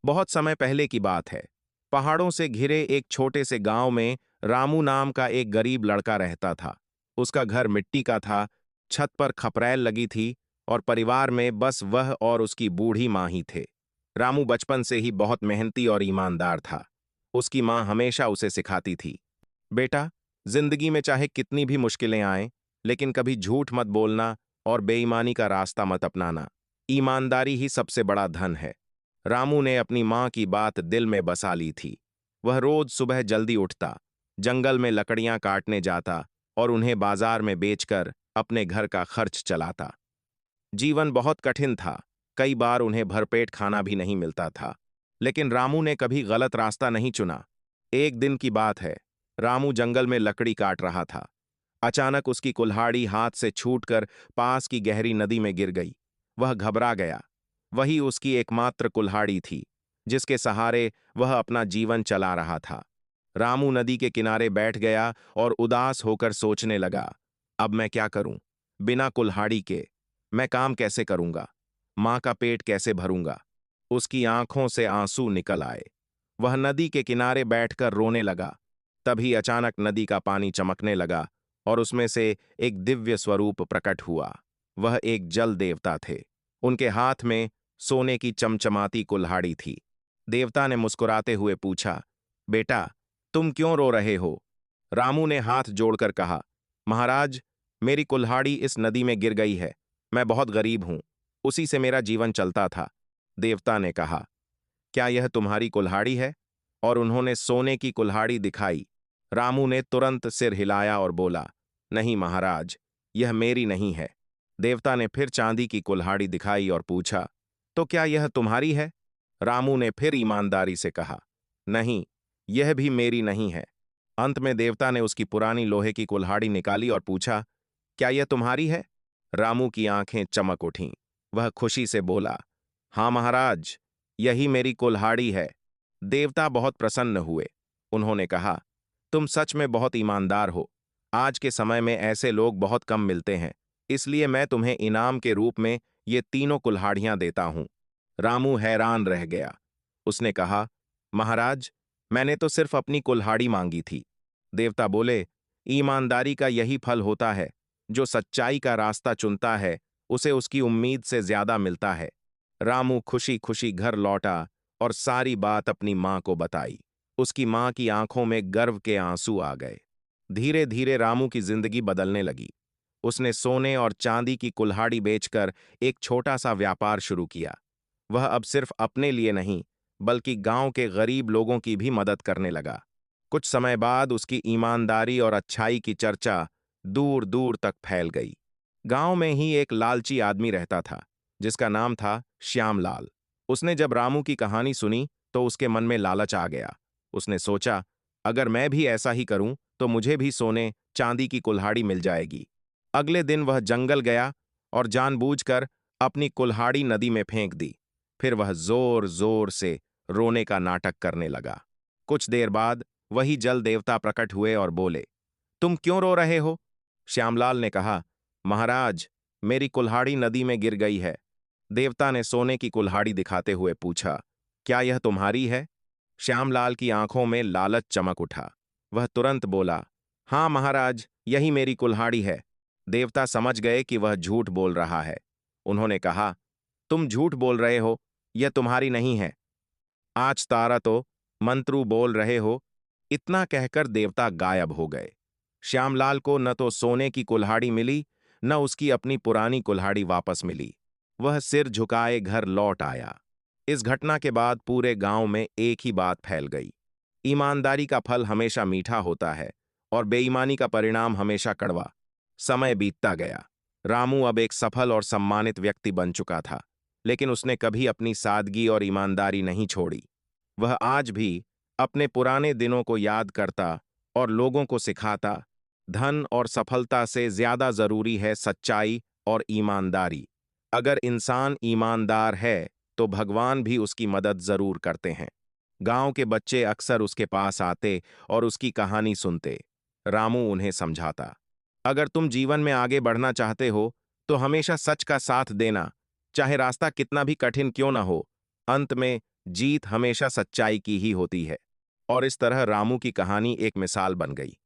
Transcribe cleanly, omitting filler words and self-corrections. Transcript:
बहुत समय पहले की बात है। पहाड़ों से घिरे एक छोटे से गांव में रामू नाम का एक गरीब लड़का रहता था। उसका घर मिट्टी का था, छत पर खपरैल लगी थी और परिवार में बस वह और उसकी बूढ़ी माँ ही थे। रामू बचपन से ही बहुत मेहनती और ईमानदार था। उसकी माँ हमेशा उसे सिखाती थी, बेटा, जिंदगी में चाहे कितनी भी मुश्किलें आएं, लेकिन कभी झूठ मत बोलना और बेईमानी का रास्ता मत अपनाना। ईमानदारी ही सबसे बड़ा धन है। रामू ने अपनी माँ की बात दिल में बसा ली थी। वह रोज सुबह जल्दी उठता, जंगल में लकड़ियां काटने जाता और उन्हें बाजार में बेचकर अपने घर का खर्च चलाता। जीवन बहुत कठिन था। कई बार उन्हें भरपेट खाना भी नहीं मिलता था, लेकिन रामू ने कभी गलत रास्ता नहीं चुना। एक दिन की बात है, रामू जंगल में लकड़ी काट रहा था। अचानक उसकी कुल्हाड़ी हाथ से छूटकर पास की गहरी नदी में गिर गई। वह घबरा गया। वही उसकी एकमात्र कुल्हाड़ी थी, जिसके सहारे वह अपना जीवन चला रहा था। रामू नदी के किनारे बैठ गया और उदास होकर सोचने लगा, अब मैं क्या करूं? बिना कुल्हाड़ी के मैं काम कैसे करूंगा? मां का पेट कैसे भरूंगा? उसकी आंखों से आंसू निकल आए। वह नदी के किनारे बैठकर रोने लगा। तभी अचानक नदी का पानी चमकने लगा और उसमें से एक दिव्य स्वरूप प्रकट हुआ। वह एक जल देवता थे। उनके हाथ में सोने की चमचमाती कुल्हाड़ी थी। देवता ने मुस्कुराते हुए पूछा, बेटा, तुम क्यों रो रहे हो? रामू ने हाथ जोड़कर कहा, महाराज, मेरी कुल्हाड़ी इस नदी में गिर गई है। मैं बहुत गरीब हूं, उसी से मेरा जीवन चलता था। देवता ने कहा, क्या यह तुम्हारी कुल्हाड़ी है? और उन्होंने सोने की कुल्हाड़ी दिखाई। रामू ने तुरंत सिर हिलाया और बोला, नहीं महाराज, यह मेरी नहीं है। देवता ने फिर चांदी की कुल्हाड़ी दिखाई और पूछा, तो क्या यह तुम्हारी है? रामू ने फिर ईमानदारी से कहा, नहीं, यह भी मेरी नहीं है। अंत में देवता ने उसकी पुरानी लोहे की कुल्हाड़ी निकाली और पूछा, क्या यह तुम्हारी है? रामू की आंखें चमक उठीं। वह खुशी से बोला, हाँ महाराज, यही मेरी कुल्हाड़ी है। देवता बहुत प्रसन्न हुए। उन्होंने कहा, तुम सच में बहुत ईमानदार हो। आज के समय में ऐसे लोग बहुत कम मिलते हैं, इसलिए मैं तुम्हें इनाम के रूप में ये तीनों कुल्हाड़ियां देता हूं। रामू हैरान रह गया। उसने कहा, महाराज, मैंने तो सिर्फ अपनी कुल्हाड़ी मांगी थी। देवता बोले, ईमानदारी का यही फल होता है। जो सच्चाई का रास्ता चुनता है, उसे उसकी उम्मीद से ज्यादा मिलता है। रामू खुशी खुशी घर लौटा और सारी बात अपनी मां को बताई। उसकी मां की आंखों में गर्व के आंसू आ गए। धीरे धीरे रामू की जिंदगी बदलने लगी। उसने सोने और चांदी की कुल्हाड़ी बेचकर एक छोटा सा व्यापार शुरू किया। वह अब सिर्फ अपने लिए नहीं, बल्कि गांव के गरीब लोगों की भी मदद करने लगा। कुछ समय बाद उसकी ईमानदारी और अच्छाई की चर्चा दूर दूर तक फैल गई। गांव में ही एक लालची आदमी रहता था, जिसका नाम था श्यामलाल। उसने जब रामू की कहानी सुनी तो उसके मन में लालच आ गया। उसने सोचा, अगर मैं भी ऐसा ही करूं तो मुझे भी सोने चांदी की कुल्हाड़ी मिल जाएगी। अगले दिन वह जंगल गया और जानबूझकर अपनी कुल्हाड़ी नदी में फेंक दी। फिर वह जोर जोर से रोने का नाटक करने लगा। कुछ देर बाद वही जल देवता प्रकट हुए और बोले, तुम क्यों रो रहे हो? श्यामलाल ने कहा, महाराज, मेरी कुल्हाड़ी नदी में गिर गई है। देवता ने सोने की कुल्हाड़ी दिखाते हुए पूछा, क्या यह तुम्हारी है? श्यामलाल की आंखों में लालच चमक उठा। वह तुरंत बोला, हाँ महाराज, यही मेरी कुल्हाड़ी है। देवता समझ गए कि वह झूठ बोल रहा है। उन्होंने कहा, तुम झूठ बोल रहे हो, यह तुम्हारी नहीं है। आज तारा तो मंत्रू बोल रहे हो। इतना कहकर देवता गायब हो गए। श्यामलाल को न तो सोने की कुल्हाड़ी मिली, न उसकी अपनी पुरानी कुल्हाड़ी वापस मिली। वह सिर झुकाए घर लौट आया। इस घटना के बाद पूरे गांव में एक ही बात फैल गई, ईमानदारी का फल हमेशा मीठा होता है और बेईमानी का परिणाम हमेशा कड़वा। समय बीतता गया। रामू अब एक सफल और सम्मानित व्यक्ति बन चुका था, लेकिन उसने कभी अपनी सादगी और ईमानदारी नहीं छोड़ी। वह आज भी अपने पुराने दिनों को याद करता और लोगों को सिखाता, धन और सफलता से ज्यादा जरूरी है सच्चाई और ईमानदारी। अगर इंसान ईमानदार है तो भगवान भी उसकी मदद जरूर करते हैं। गांव के बच्चे अक्सर उसके पास आते और उसकी कहानी सुनते। रामू उन्हें समझाता, अगर तुम जीवन में आगे बढ़ना चाहते हो तो हमेशा सच का साथ देना, चाहे रास्ता कितना भी कठिन क्यों ना हो। अंत में जीत हमेशा सच्चाई की ही होती है। और इस तरह रामू की कहानी एक मिसाल बन गई।